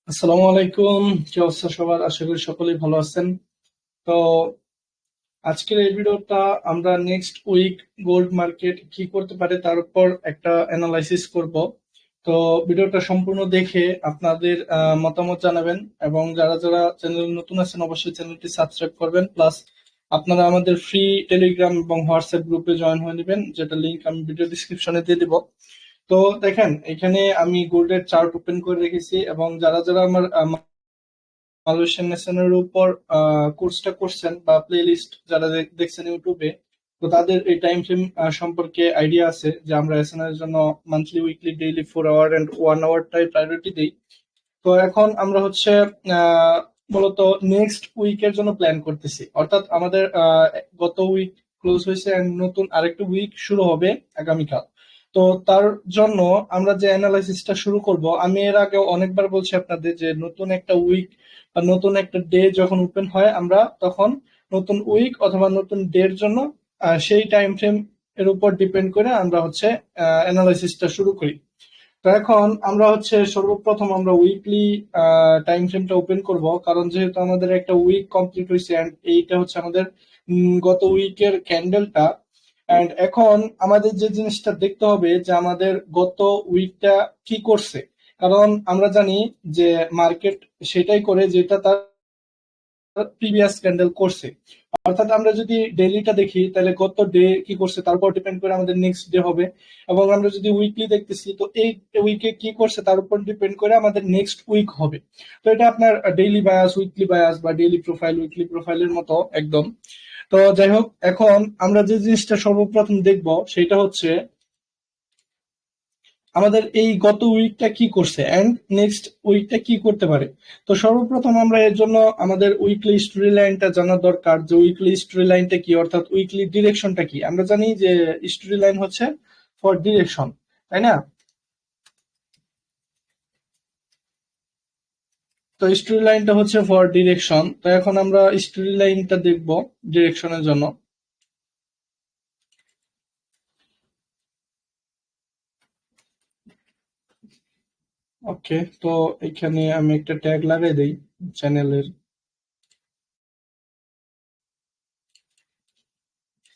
আসসালামু আলাইকুম। কি অবস্থা সবার? আশা করি সকলেই ভালো আছেন। তো আজকের এই ভিডিওটা আমরা নেক্সট উইক গোল্ড মার্কেট কি করতে পারে তার উপর একটা অ্যানালাইসিস করব। তো ভিডিওটা সম্পূর্ণ দেখে আপনাদের মতামত জানাবেন, এবং যারা যারা চ্যানেল নতুন আছেন অবশ্যই চ্যানেলটি সাবস্ক্রাইব করবেন। প্লাস আপনারা আমাদের ফ্রি টেলিগ্রাম এবং হোয়াটসঅ্যাপ গ্রুপে জয়েন হয়ে নেবেন, যেটা লিংক আমি ভিডিও ডিসক্রিপশনে দিয়ে দিব। তো দেখেন, এখানে আমি গোল্ডের চার্ট ওপেন করে রেখেছি, এবং যারা যারা আমার মালয়েশিয়ান ন্যাশনের উপর কোর্সটা করছেন বা প্লে লিস্ট যারা দেখছেন ইউটিউবে, তো তাদের এই টাইম ফ্রেম সম্পর্কে আইডিয়া আছে যে আমরা এসএনএর জন্য monthly, weekly, daily, 4 hour and 1 আওয়ারটাই প্রায়োরিটি দিই। তো এখন আমরা হচ্ছে আহ, মূলত নেক্সট উইকের জন্য প্ল্যান করতেছি, অর্থাৎ আমাদের গত উইক ক্লোজ হয়েছে and নতুন আরেকটা উইক শুরু হবে আগামীকাল। তো তার জন্য আমরা যে অ্যানালাইসিসটা শুরু করব, আমি এর আগেও অনেকবার বলছি আপনাদের যে নতুন একটা উইক বা নতুন একটা ডে যখন ওপেন হয় আমরা তখন নতুন উইক অথবা নতুন ডে এর জন্য সেই টাইম ফ্রেম এর উপর ডিপেন্ড করে আমরা হচ্ছে অ্যানালাইসিসটা শুরু করি। তো এখন আমরা হচ্ছে সর্বপ্রথম আমরা উইকলি টাইম ফ্রেমটা ওপেন করব, কারণ যেহেতু আমাদের একটা উইক কমপ্লিট হয়েছে এন্ড এইটা হচ্ছে আমাদের গত উইকের ক্যান্ডেলটা। এন্ড এখন আমাদের যে জিনিসটা দেখতে হবে যে আমাদের গত উইকটা কি করছে, কারণ আমরা জানি যে মার্কেট সেটাই করে যেটা তার প্রিভিয়াস ক্যান্ডেল করছে। অর্থাৎ আমরা যদি ডেইলিটা দেখি তাহলে গত ডে কি করছে তার উপর ডিপেন্ড করে আমাদের নেক্সট ডে হবে, এবং আমরা যদি উইকলি দেখতেছি তো এই উইকে কি করছে তার উপর ডিপেন্ড করে আমাদের নেক্সট উইক হবে। তো এটা আপনার ডেইলি বায়াস, উইকলি বায়াস বা ডেইলি প্রোফাইল, উইকলি প্রোফাইলের মতো একদম। তো যাই হোক, এখন আমরা যে জিনিসটা সর্বপ্রথম দেখব সেটা হচ্ছে আমাদের এই গত উইকটা কি করছে এন্ড নেক্সট উইকটা কি করতে পারে। তো সর্বপ্রথম আমরা এর জন্য আমাদের উইকলি স্টোরি লাইনটা জানা দরকার, যে উইকলি স্টোরি লাইনটা কি, অর্থাৎ উইকলি ডিরেকশনটা কি। আমরা জানি যে স্টোরি লাইন হচ্ছে ফর ডিরেকশন, তাই না? তো স্টোরি লাইনটা হচ্ছে ফর ডিরেকশন। তো এখন আমরা স্টোরি লাইনটা দেখব ডিরেকশনের জন্য। ওকে, তো এখানে আমি একটা ট্যাগ লাগাই দেই চ্যানেলের।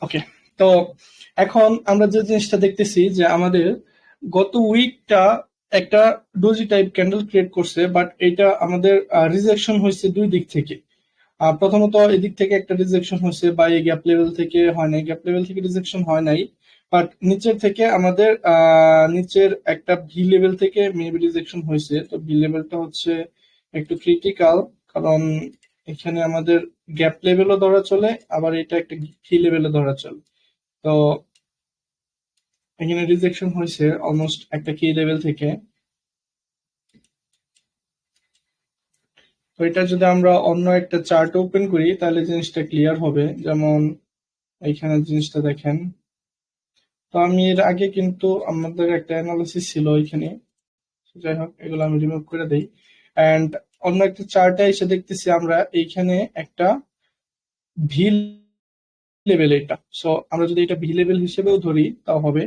ওকে, তো এখন আমরা যে জিনিসটা দেখতেছি যে আমাদের গত উইকটা একটা ডোজি টাইপ ক্যান্ডেল ক্রিয়েট করছে, বাট এটা আমাদের রিজেকশন হয়েছে দুই দিক থেকে। প্রথমত এদিক থেকে একটা রিজেকশন হয়েছে, বা এই গ্যাপ লেভেল থেকে হয় নাই, গ্যাপ লেভেল থেকে রিজেকশন হয় নাই, বাট নিচের থেকে আমাদের নিচের একটা ভি লেভেল থেকে মেবি রিজেকশন হয়েছে। তো ভি লেভেলটা হচ্ছে একটু ক্রিটিক্যাল, কারণ এখানে আমাদের গ্যাপ লেভেলও ধরা চলে, আবার এটা একটা ভি লেভেলও ধরা চলে। তো এখানে রিজেকশন হয়েছে অলমোস্ট একটা কি লেভেল থেকে। তো এটা যদি আমরা অন্য একটা চার্ট ওপেন করি তাহলে জিনিসটা ক্লিয়ার হবে। যেমন এইখানে জিনিসটা দেখেন। তো আমি এর আগে কিন্তু আমাদের একটা অ্যানালিসিস ছিল এখানে, যাই হোক এগুলো আমি রিমুভ করে দেই। এন্ড অন্য একটা চার্টে এসে দেখতেছি আমরা এইখানে একটা ভি লেভেল, এটা সো আমরা যদি এটা ভি লেভেল হিসেবেও ধরি তাও হবে।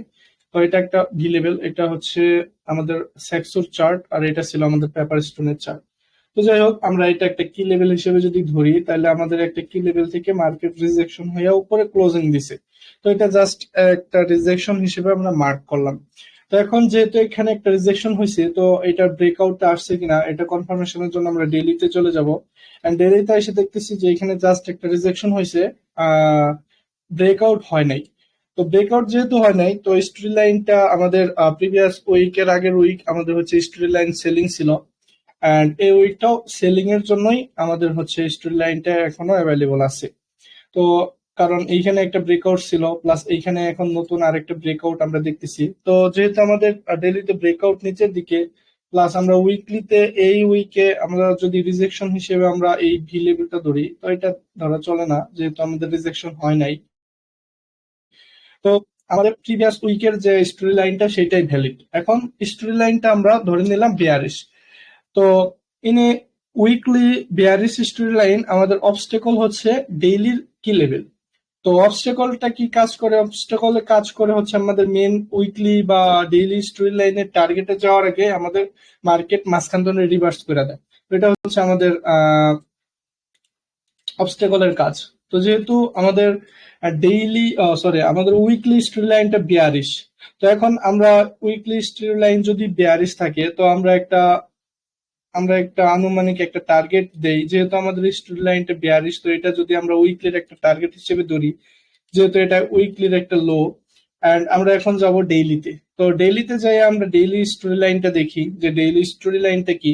তো এটা একটা ভি লেভেল, এটা হচ্ছে আমাদের সেক্সোর চার্ট, আর এটা ছিল আমাদের পেপার স্টোনের চার্ট। তো যাই হোক, আমরা এটা একটা কি লেভেল হিসেবে যদি ধরি তাহলে আমাদের একটা কি লেভেল থেকে মার্কেট রিজেকশন হয়ে উপরে ক্লোজিং দিছে। তো এটা জাস্ট একটা রিজেকশন হিসেবে আমরা মার্ক করলাম। তো এখন যেহেতু এখানে একটা রিজেকশন হয়েছে, তো এটার ব্রেকআউটটা আসছে কিনা এটা কনফার্মেশনের জন্য আমরা ডেইলিতে চলে যাব। এন্ড ডেইলিতে এসে দেখতেছি যে এখানে জাস্ট একটা রিজেকশন হয়েছে, ব্রেকআউট হয় নাই। তো ব্রেকআউট যেহেতু হয় নাই, তো স্টোরি লাইনটা আমাদের প্রিভিয়াস উইকের আগের উইক আমাদের হচ্ছে স্টোরি লাইন সেলিং ছিল, এন্ড এই উইকটাও সেলিং এর জন্যই আমাদের হচ্ছে স্টোরি লাইনটা এখনো অ্যাভেলেবল আছে। তো কারণ এইখানে একটা ব্রেকআউট ছিল, প্লাস এইখানে এখন নতুন আরেকটা ব্রেকআউট আমরা দেখতেছি। তো যেহেতু আমাদের ডেইলিতে ব্রেকআউট নিচের দিকে, প্লাস আমরা উইকলিতে এই উইকে আমরা যদি রিজেকশন হিসেবে আমরা এই ভি লেভেলটা ধরি, তো এটা ধরা চলে না যেহেতু আমাদের রিজেকশন হয় নাই। তো আমাদের প্রিভিয়াস উইকের যে স্টোরি লাইনটা সেটাই ভ্যালিড। এখন স্টোরি লাইনটা আমরা ধরে নিলাম বেয়ারিশ। তো in a weekly bearish story line আমাদের অবস্টেকল হচ্ছে ডেইলির কি লেভেল। তো অবস্টেকলটা কি কাজ করে? অবস্টেকলে কাজ করে হচ্ছে আমাদের মেন উইকলি বা ডেইলি স্টোরি লাইনের টার্গেটে যাওয়ার আগে আমাদের মার্কেট মাঝখান ধরে রিভার্স করে দেয়। এটা হচ্ছে আমাদের অবস্টেকলের কাজ। তো যেহেতু আমাদের ডেইলি আমাদের উইকলি স্ট্রিট লাইনটা 42, তো এখন আমরা উইকলি স্ট্রিট লাইন যদি 42 থাকে, তো আমরা একটা আনুমানিক একটা টার্গেট দেই, যেহেতু আমাদের স্ট্রিট লাইনটা 42, তো এটা যদি আমরা উইকলির একটা টার্গেট হিসেবে ধরি, যেহেতু এটা উইকলির একটা লো, এন্ড আমরা এখন যাব ডেইলিতে। তো ডেইলিতে যাই আমরা ডেইলি স্টোরি লাইনটা দেখি যে ডেইলি স্টোরি লাইনটা কি।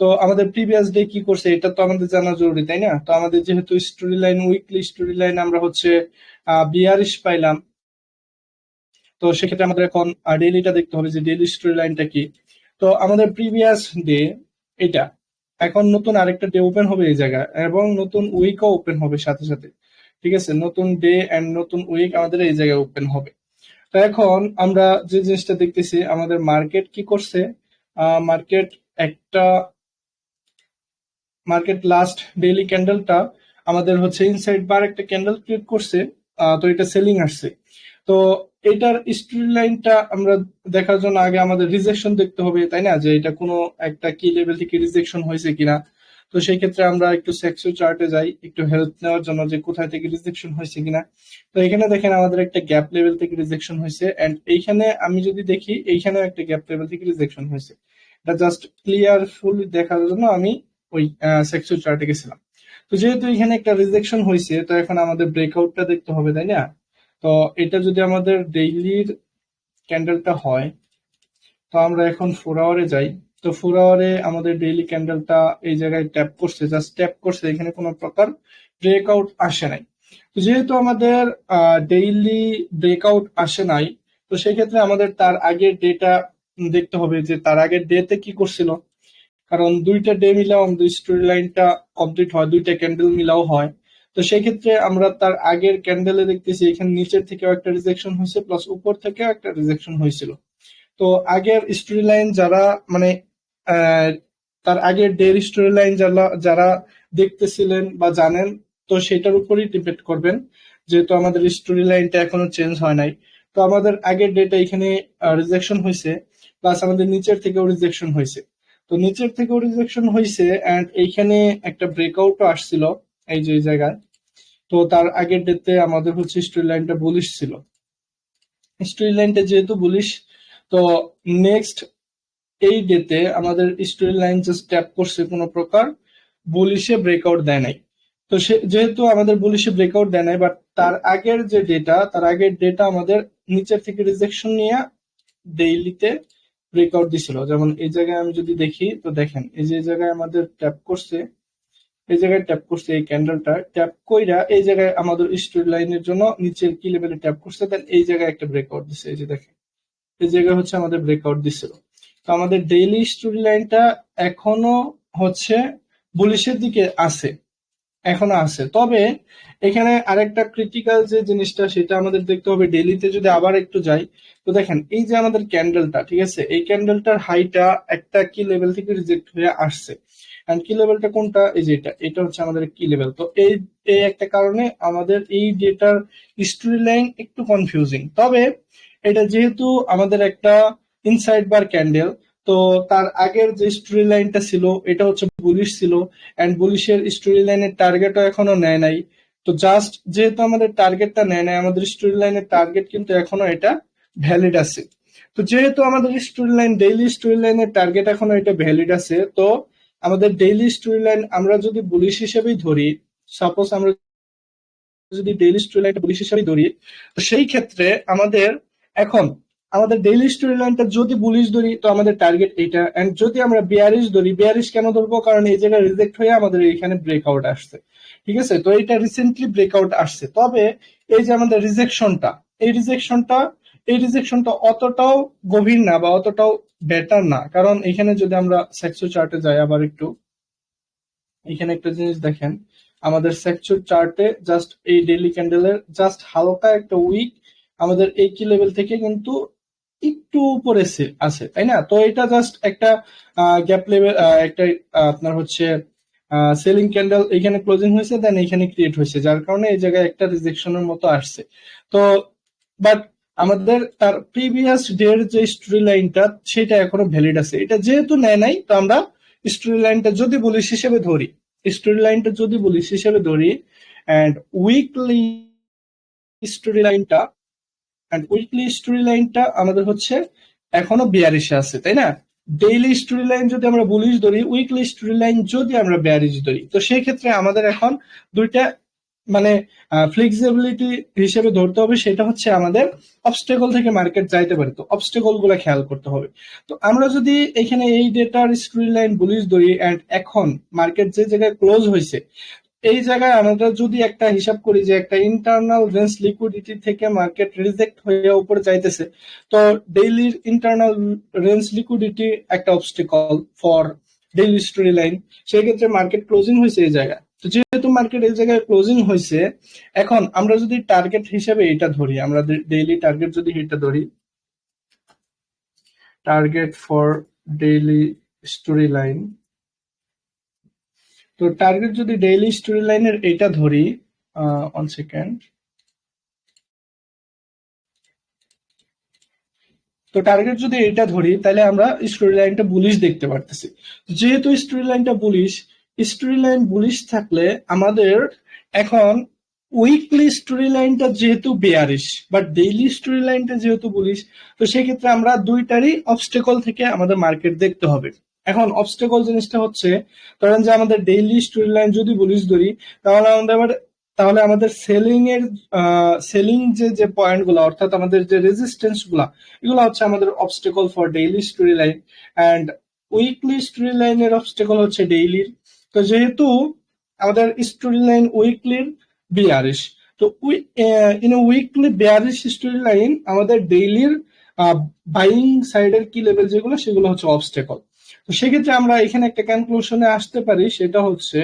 তো আমাদের প্রিভিয়াস ডে কি করছে এটা তো আমাদের জানা জরুরি, তাই না? তো আমাদের যেহেতু story line weekly story line আমরা হচ্ছে 42 পাইলাম, তো সেক্ষেত্রে আমাদের এখন ডেইলিটা দেখতে হবে যে ডেইলি স্টোরি লাইনটা কি। তো আমাদের প্রিভিয়াস ডে এটা, এখন নতুন আরেকটা ডে ওপেন হবে এই জায়গায়, এবং নতুন উইকও ওপেন হবে সাথে সাথে। ঠিক আছে, নতুন ডে এন্ড নতুন উইক আমাদের এই জায়গায় ওপেন হবে। তো এখন আমরা যে জিনিসটা দেখতেছি, আমাদের মার্কেট কি করছে, মার্কেট একটা মার্কেট লাস্ট ডেইলি ক্যান্ডেলটা আমাদের হচ্ছে ইনসাইড বার একটা ক্যান্ডেল ক্রিয়েট করছে, তো এটা সেলিং আসছে। তো এটার স্ট্রিট লাইনটা আমরা দেখার জন্য আগে আমাদের রিজেকশন দেখতে হবে, তাই না? যে এটা কোনো একটা কি লেভেল থেকে রিজেকশন হয়েছে কিনা। তো সেই ক্ষেত্রে আমরা একটু সেক্সো চার্টে যাই একটু হেল্প নেওয়ার জন্য যে কোথায় থেকে রিজেকশন হয়েছে কিনা। তো এখানে দেখেন আমাদের একটা গ্যাপ লেভেল থেকে রিজেকশন হয়েছে, এন্ড এইখানে আমি যদি দেখি এইখানেও একটা গ্যাপ লেভেল থেকে রিজেকশন হয়েছে। এটা জাস্ট ক্লিয়ারফুল দেখার জন্য আমি ওই সেক্সুয়াল চার্টে গেছিলাম। তো যেহেতু এখানে একটা রিজেকশন হয়েছে, তো এখন আমাদের ব্রেকআউটটা দেখতে হবে, তাই না? তো এটা যদি আমাদের ডেইলির ক্যান্ডেলটা হয়, তো আমরা এখন 4 আওয়ারে যাই। তো 4 আওয়ারে আমাদের ডেইলি ক্যান্ডেলটা এই জায়গায় ট্যাপ করছে, জাস্ট ট্যাপ করছে, এখানে কোনো প্রকার ব্রেকআউট আসে নাই। তো যেহেতু আমাদের ডেইলি ব্রেকআউট আসে নাই, তো সেক্ষেত্রে আমাদের তার আগের ডেটা দেখতে হবে যে তার আগের ডেতে কি করছিল। কারণ দুইটা ডে মিলাও আমাদের স্টোরি লাইনটা কমপ্লিট হয়, দুইটা ক্যান্ডেল মিলাও হয়। তো সেই ক্ষেত্রে আমরা তার আগের ক্যান্ডেলে দেখতেছি এখানে নিচের থেকেও একটা রিজেকশন হয়েছে, প্লাস উপর থেকেও একটা রিজেকশন হয়েছিল। তো আগের স্টোরি লাইন যারা মানে আহ, তার আগের ডের স্টোরি লাইন যারা যারা দেখতেছিলেন বা জানেন, তো সেটার উপরই ডিপেন্ড করবেন, যেহেতু আমাদের স্টোরি লাইনটা এখনো চেঞ্জ হয় নাই। তো আমাদের আগের ডেটা এখানে রিজেকশন হয়েছে, প্লাস আমাদের নিচের থেকেও রিজেকশন হয়েছে। তো নিচের থেকেও রিজেকশন হয়েছে, এন্ড এইখানে একটা ব্রেকআউটও আসছিল এই যে এই জায়গায়। তো তার আগের ডেতে আমাদের হচ্ছে স্টোরি লাইনটা বুলিশ ছিল। স্টোরি লাইনটা যেহেতু বুলিশ, তো নেক্সট এই ডেতে আমাদের স্টোরি লাইন জাস্ট ট্যাপ করছে, কোনো প্রকার বুলিশে ব্রেকআউট দেয় নাই। তো সে যেহেতু আমাদের বুলিশে ব্রেকআউট দেয় নাই, বাট তার আগের ডেটা আমাদের নিচের থেকে রিজেকশন নিয়ে ডেইলিতে ব্রেকআউট দিছিল। যেমন এই জায়গায় আমি যদি দেখি, তো দেখেন এই যে এই জায়গায় আমাদের ট্যাপ করছে, এই জায়গায় ট্যাপ করছে, এই ক্যান্ডেলটা ট্যাপ কইরা এই জায়গায় আমাদের স্টোরি লাইনের জন্য নিচের কি লেভেলে ট্যাপ করছে, দেন এই জায়গায় একটা ব্রেকআউট দিছে। এই যে দেখেন এই জায়গায় হচ্ছে আমাদের ব্রেকআউট দিছিল। তো আমাদের ডেইলি স্টোরি লাইনটা এখনো হচ্ছে বুলিশের দিকে আছে, এখনো আছে। তবে এখানে আরেকটা ক্রিটিক্যাল যে জিনিসটা সেটা আমাদের দেখতে হবে, ডেইলিতে যদি আবার একটু যাই, তো দেখেন এই যে আমাদের ক্যান্ডেলটা, ঠিক আছে, এই ক্যান্ডেলটার হাইটা একটা কি লেভেল থেকে রিজেক্ট হয়ে আসছে। এন্ড কি লেভেলটা কোনটা, এই যে এটা হচ্ছে আমাদের কি লেভেল। তো এই এই একটা কারণে আমাদের এই ডেটার স্টোরি লাইন একটু কনফিউজিং। তবে এটা যেহেতু আমাদের একটা ইনসাইড বার ক্যান্ডেল, তো তার আগের যে স্টোরি লাইনটা ছিল এটা হচ্ছে বুলিশ ছিল, এন্ড বুলিশের স্টোরি লাইনের টার্গেটও এখনো নেয় নাই। তো জাস্ট যেহেতু আমাদের টার্গেটটা নেয় নাই, আমাদের স্টোরি লাইনের টার্গেট কিন্তু এখনো এটা ভ্যালিড আছে। তো যেহেতু আমাদের স্টোরি লাইন ডেইলি স্টোরি লাইনের টার্গেট এখনো এটা ভ্যালিড আছে, তো আমাদের ডেইলি স্টোরি লাইন আমরা যদি বুলিশ হিসেবেই ধরি, সাপোজ আমরা যদি ডেইলি স্টোরি লাইনটা বুলিশ হিসেবেই ধরি, তো সেই ক্ষেত্রে আমাদের এখন আমাদের ডেইলি স্টোরি লাইনটা যদি বুলিশ ধরি, তো আমাদের টার্গেট এইটা। এন্ড যদি আমরা বিয়ারিশ ধরি, বিয়ারিশ কেন ধরবো, কারণ এই জায়গায় রিজেক্ট হয়ে আমাদের এখানে ব্রেকআউট আসছে। ঠিক আছে, তো এটা রিসেন্টলি ব্রেকআউট আসছে। তবে এই যে আমাদের রিজেকশনটা, এই রিজেকশনটা এই রিজেকশনটা অতটাও গভীর না বা অতটাও বেটার না। কারণ এখানে যদি আমরা সেক্সো চার্টে যাই আবার একটু, এখানে একটা জিনিস দেখেন, আমাদের সেকচুর চার্টে জাস্ট এই ডেইলি ক্যান্ডেলের জাস্ট হালকা একটা উইক আমাদের এই কি লেভেল থেকে কিন্তু একটু উপরে আছে, তাই না? তো এটা জাস্ট একটা গ্যাপ লেভেল, একটা আপনার হচ্ছে সেলিং ক্যান্ডেল এখানে ক্লোজিং হয়েছে, দেন এখানে ক্রিয়েট হয়েছে, যার কারণে এই জায়গায় একটা রিজেকশনের মতো আসছে। তো বাট আমাদের তার প্রিভিয়াস ডের যে স্টোরি লাইনটা সেটা এখনো ভ্যালিড আছে। এটা যেহেতু নেয় নাই, তো আমরা স্টোরি লাইনটা যদি বুলিশ হিসেবে ধরি, স্টোরি লাইনটা যদি বুলিশ হিসেবে ধরি, অ্যান্ড উইকলি স্টোরি লাইনটা আমাদের হচ্ছে এখনো বিয়ারিশে আছে, তাই না? ডেইলি স্টোরি লাইন যদি আমরা বুলিশ ধরি, উইকলি স্টোরি লাইন যদি আমরা বিয়ারিশ ধরি, তো সেই ক্ষেত্রে আমাদের এখন দুইটা মানে ফ্লেক্সিবিলিটি হিসেবে ধরতে হবে। সেটা হচ্ছে আমাদের অবস্টেকল থেকে মার্কেট যাইতে পারে, তো অবস্টেকল গুলো খেয়াল করতে হবে। তো আমরা যদি এখানে এই ডেটার স্টোরি লাইন বুলিশ ধরি, এন্ড এখন মার্কেট যে জায়গায় ক্লোজ হয়েছে, এই জায়গায় আমরা যদি একটা হিসাব করি যে একটা ইন্টারনাল রেঞ্জ লিকুইডিটি থেকে মার্কেট রিজেক্ট হয়ে উপরে যাইতেছে, তো ডেইলির ইন্টারনাল রেঞ্জ লিকুইডিটি একটা obstacle for daily story line. সেই ক্ষেত্রে মার্কেট ক্লোজিং হয়েছে এই জায়গায়, তো যেহেতু মার্কেট এই জায়গায় ক্লোজিং হয়েছে, এখন আমরা যদি টার্গেট হিসেবে এটা ধরি, আমরা ডেইলি টার্গেট যদি এটা ধরি, target for daily story line, তো টার্গেট যদি ডেইলি স্টোরি লাইনের এটা ধরি, 1 সেকেন্ড, তো টার্গেট যদি এটা ধরি তাহলে আমরা স্টোরি লাইনটা বুলিশ দেখতে পারতেছি। যেহেতু স্টোরি লাইন বুলিশ থাকলে আমাদের এখন উইকলি স্টোরি লাইনটা যেহেতু বেয়ারিশ, বাট ডেইলি স্টোরি লাইনটা যেহেতু বুলিশ, তো সেক্ষেত্রে আমরা দুইটারই অবস্টেকল থেকে আমাদের মার্কেট দেখতে হবে। এখন অবস্টেকল জিনিসটা হচ্ছে, ধরেন যে আমাদের ডেইলি স্টোরি লাইন যদি বুলিশ ধরি, তাহলে আমাদের সেলিং যে পয়েন্ট গুলা, অর্থাৎ আমাদের যে রেজিস্ট্যান্স গুলা, এগুলো হচ্ছে আমাদের obstacle for daily story line, and weekly story লাইনের অবস্টেকল হচ্ছে ডেইলির। তো যেহেতু আমাদের স্টোরি লাইন উইকলির বিয়ারিশ, তো in weekly bearish story line আমাদের ডেইলির বাইং সাইডের কি লেভেল যেগুলো, সেগুলো হচ্ছে অবস্টেকল। তো সেক্ষেত্রে আমরা এখানে একটা কনক্লুশনে আসতে পারি, সেটা হচ্ছে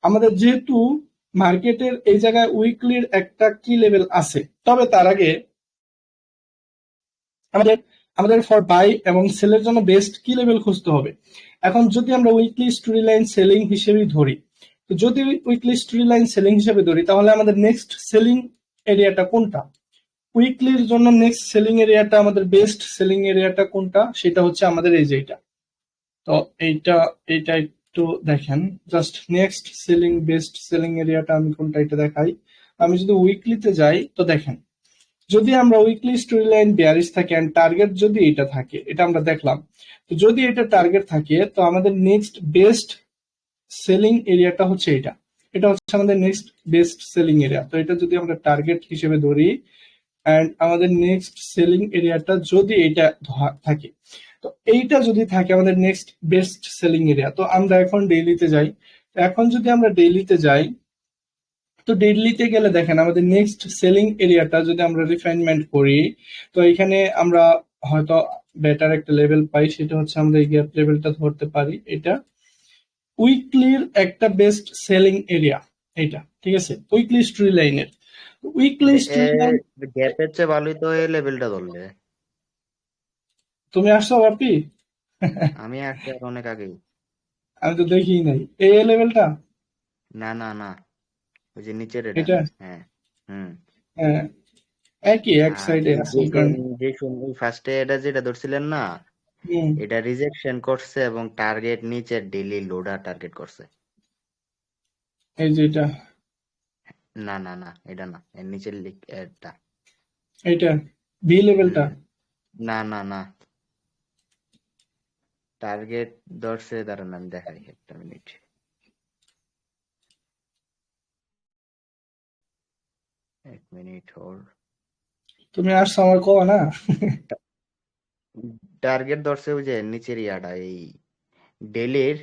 আমাদের যেহেতু মার্কেটের এই জায়গায় উইকলির একটা কি লেভেল আছে, তবে তার আগে আমাদের আমাদের ফর বাই এবং সেলের জন্য বেস্ট কি লেভেল খুঁজতে হবে। এখন যদি আমরা উইকলি স্টোরি লাইন সেলিং হিসেবে ধরি, তো যদি উইকলি স্টোরি লাইন সেলিং হিসেবে ধরি, তাহলে আমাদের নেক্সট সেলিং এরিয়াটা কোনটা? উইকলির জন্য নেক্সট সেলিং এরিয়াটা, আমাদের বেস্ট সেলিং এরিয়াটা কোনটা? সেটা হচ্ছে আমাদের এই যে এটা। তো এইটা এইটা একটু দেখেন, just next selling best selling এরিয়াটা আমি কোনটা এটা দেখাই। আমি যদি উইকলিতে যাই, তো দেখেন, যদি আমরা উইকলি স্টোরি লাইন বিয়ারিশ থাকে এন্ড টার্গেট যদি এটা থাকে, এটা আমরা দেখলাম, তো যদি এটা টার্গেট থাকে, তো আমাদের নেক্সট বেস্ট সেলিং এরিয়াটা হচ্ছে এটা। এটা হচ্ছে আমাদের নেক্সট বেস্ট সেলিং এরিয়া। তো এটা যদি আমরা টার্গেট হিসেবে ধরি, এন্ড আমাদের নেক্সট সেলিং এরিয়াটা যদি এটা থাকে, তো এইটা যদি থাকে আমাদের নেক্সট বেস্ট সেলিং এরিয়া। তো আমরা এখন ডেইলিতে যাই। তো এখন যদি আমরা ডেইলিতে যাই, তো ডেইলিতে গেলে দেখেন আমাদের নেক্সট সেলিং এরিয়াটা যদি আমরা রিফাইনমেন্ট করি, তো এখানে আমরা হয়তো বেটার একটা লেভেল পাই, সেটা হচ্ছে আমরা এই গ্যাপ লেভেলটা ধরতে পারি। এটা উইকলির একটা বেস্ট সেলিং এরিয়া, এটা ঠিক আছে, উইকলি স্টোরি লাইনের। উইকলি স্টোরি লাইন, গ্যাপের চেয়ে ভালোই তো এই লেভেলটা ধরলে। তুমি আসছো বাপি? আমি আসছি আর অনেক আগেই। আমি তো দেখিই নাই এই লেভেলটা। না না না, ওই যে নিচের এটা। এটা হ্যাঁ। হুম। হ্যাঁ, একই এক আর সাইডে এই আছে কারণ। যে ফার্স্টে এটা যেটা ধরছিলেন না, হুম, এটা রিজেকশন করছে এবং টার্গেট নিচের ডেইলি লোডার টার্গেট করছে। এই যে এটা, না না না, এটা না, এর নিচের লিক এটা। এইটা বি লেভেলটা। হুম। না না না, টার্গেট ধরছে, দাঁড়ান আমি দেখাই, একটা মিনিট। এক মিনিট হোল্ড। তুমি আসছো আমার কো না। টার্গেট ধরছে ওই যে নিচের ইয়াটা, এই ডেলির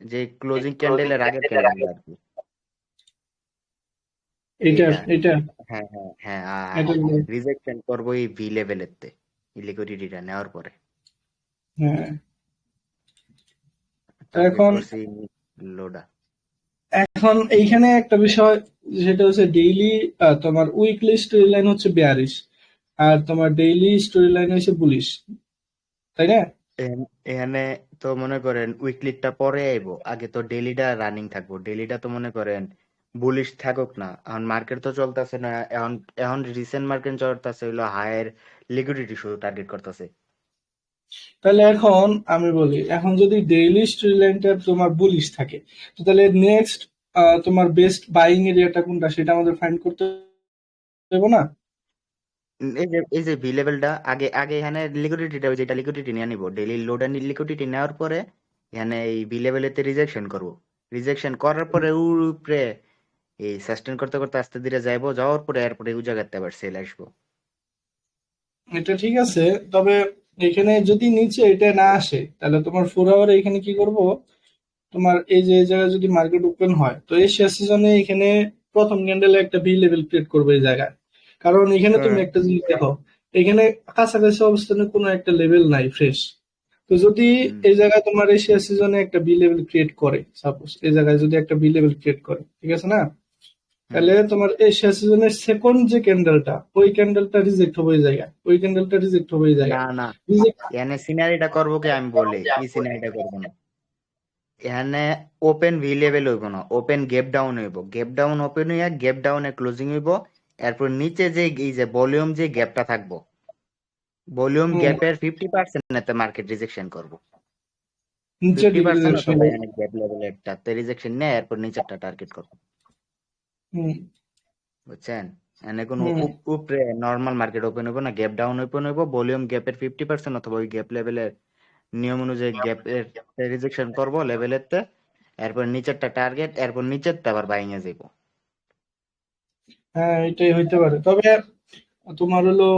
যে ক্লোজিং ক্যান্ডেলের আগের ক্যান্ডেলটা আর কি। এটা এইটা। এটা হ্যাঁ হ্যাঁ হ্যাঁ, আর এটা রিজেকশন করবো এই ভি লেভেলের লিকুইডিটিটা নেওয়ার পরে হ্যাঁ। তো টার্গেট এখন করছি লোডা। এখন এইখানে একটা বিষয়, সেটা হচ্ছে ডেইলি, তোমার উইকলি স্টোরি লাইন হচ্ছে বেয়ারিশ, আর তোমার ডেইলি স্টোরি লাইন হচ্ছে বুলিশ, তাই না? এখানে তো মনে করেন উইকলিটা পরে আইবো, আগে তো ডেইলিটা রানিং থাকবো। ডেইলিটা তো মনে করেন বুলিশ থাকুক না, এখন মার্কেট তো চলতেছে না। এখন এখন রিসেন্ট মার্কেট চলতেছে হইলো হায়ার লিকুইডিটি শুধু টার্গেট করতেছে। তাহলে এখন আমি বলি, এখন যদি ডেইলি স্টোরি লাইনটা তোমার বুলিশ থাকে, তো তাহলে নেক্সট তোমার বেস্ট বাইং এরিয়াটা কোনটা সেটা আমাদের ফাইন্ড করতে হবে না? এই যে ভি লেভেলটা আগে আগে এখানে লিকুইডিটিটা ওই যেটা লিকুইডিটি নিয়ে নিব ডেইলি লোড এন্ড লিকুইডিটি নেওয়ার পরে এখানে এই ভি লেভেলেতে রিজেকশন করব। রিজেকশন করার পরে উপরে এই সাস্টেন করতে করতে আস্তে ধীরে যাইবো, যাওয়ার পরে এরপরে ওই জায়গাতে আবার সেল আসবো। এটা ঠিক আছে, তবে এখানে যদি নিচে এটা না আসে তাহলে তোমার 4 আওয়ারে এখানে কি করব, তোমার এই যে এই জায়গায় যদি মার্কেট ওপেন হয় তো এই শেয়ার সিজনে এখানে প্রথম ক্যান্ডেলে একটা বি লেভেল ক্রিয়েট করবে এই জায়গায়। কারণ এখানে তুমি হ্যাঁ। একটা জিনিস দেখো, এখানে কাছাকাছি অবস্থানে কোনো একটা লেভেল নাই ফ্রেশ। তো যদি হুম। এই জায়গায় তোমার এই শেয়ার সিজনে একটা বি লেভেল ক্রিয়েট করে, সাপোজ এই জায়গায় যদি একটা বি লেভেল ক্রিয়েট করে, ঠিক আছে না, হুম। তাহলে তোমার এই শেয়ার সিজনের সেকেন্ড যে ক্যান্ডেলটা, ওই ক্যান্ডেলটা রিজেক্ট হবে এই জায়গায়, ওই ক্যান্ডেলটা রিজেক্ট হবে এই না জায়গায়। না, রিজেক্ট। এখানে সিনারিটা করবো কি আমি বলি, এই সিনারিটা করবো না। এখানে ওপেন ভি লেভেল হইব না, ওপেন গ্যাপ ডাউন হইব, গ্যাপ ডাউন ওপেন হইয়া গ্যাপ ডাউনে ক্লোজিং হইব। এরপর নিচে যে এই যে ভলিউম যে গ্যাপটা থাকবো, ভলিউম হুম, গ্যাপের 50% এতে মার্কেট রিজেকশন করবো। নিচের দিকে 50% রিজেকশন। অথবা এখানে গ্যাপ লেভেলেরটাতে রিজেকশন নেয়, এরপর নিচেরটা টার্গেট করবো। হুম, বুঝছেন? এখানে কোনো হুম। উপরে নর্মাল মার্কেট ওপেন হইব না, গ্যাপ ডাউন ওপেন হইব, ভলিউম গ্যাপের 50% অথবা ওই গ্যাপ লেভেলের নিয়ম অনুযায়ী গ্যাপের রিজেকশন করবো লেভেলেরতে। এরপর নিচেরটা টার্গেট, এরপর নিচেরটা আবার বাইং এ যাইবো। হ্যাঁ, এটাই হইতে পারে, তবে তোমার হলো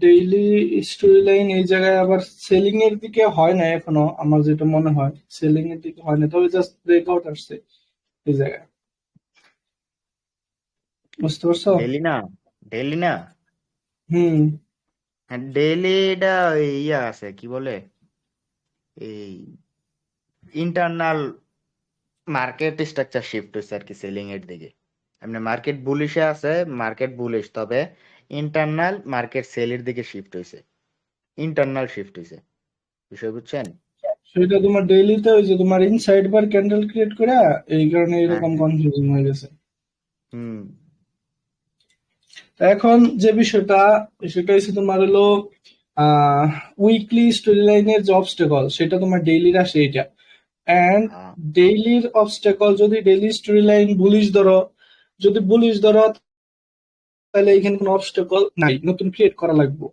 ডেইলি স্টোরি লাইন এই জায়গায় আবার সেলিং এর দিকে হয় না এখনো, আমার যেটা মনে হয় সেলিং এর দিকে হয় না, তবে জাস্ট ব্রেকআউট আসছে এই জায়গায়। বুঝতে পারছো? ডেইলি না, ডেইলি না, হুম। হ্যাঁ ডেইলি এটা ওই ইয়া আছে কি বলে, এই ইন্টারনাল মার্কেট স্ট্রাকচার শিফট হয়েছে আর কি সেলিং এর দিকে। এমনি মার্কেট বুলিশে আছে, মার্কেট বুলিশ, তবে ইন্টারনাল মার্কেট সেলের দিকে শিফট হয়েছে, ইন্টারনাল শিফট হয়েছে। বিষয় বুঝছেন? সেটা তোমার ডেইলিতে ওই যে তোমার ইনসাইড বার ক্যান্ডেল ক্রিয়েট করে, এই কারণে হ্যাঁ এরকম হ্যাঁ। কনফিউজিং হয়ে গেছে। হুম। তা এখন যে বিষয়টা, সেটা হচ্ছে তোমার হলো উইকলি স্টোরি লাইনের যে অবস্টেকল সেটা তোমার ডেইলির আসে এটা। অ্যান্ড হ্যাঁ ডেইলির অবস্টেকল যদি ডেইলি স্টোরি লাইন বুলিশ ধরো, যদি বুলিশ ধরো তাহলে এখানে কোনো অবস্টেকল নাই, নতুন ক্রিয়েট করা লাগবে।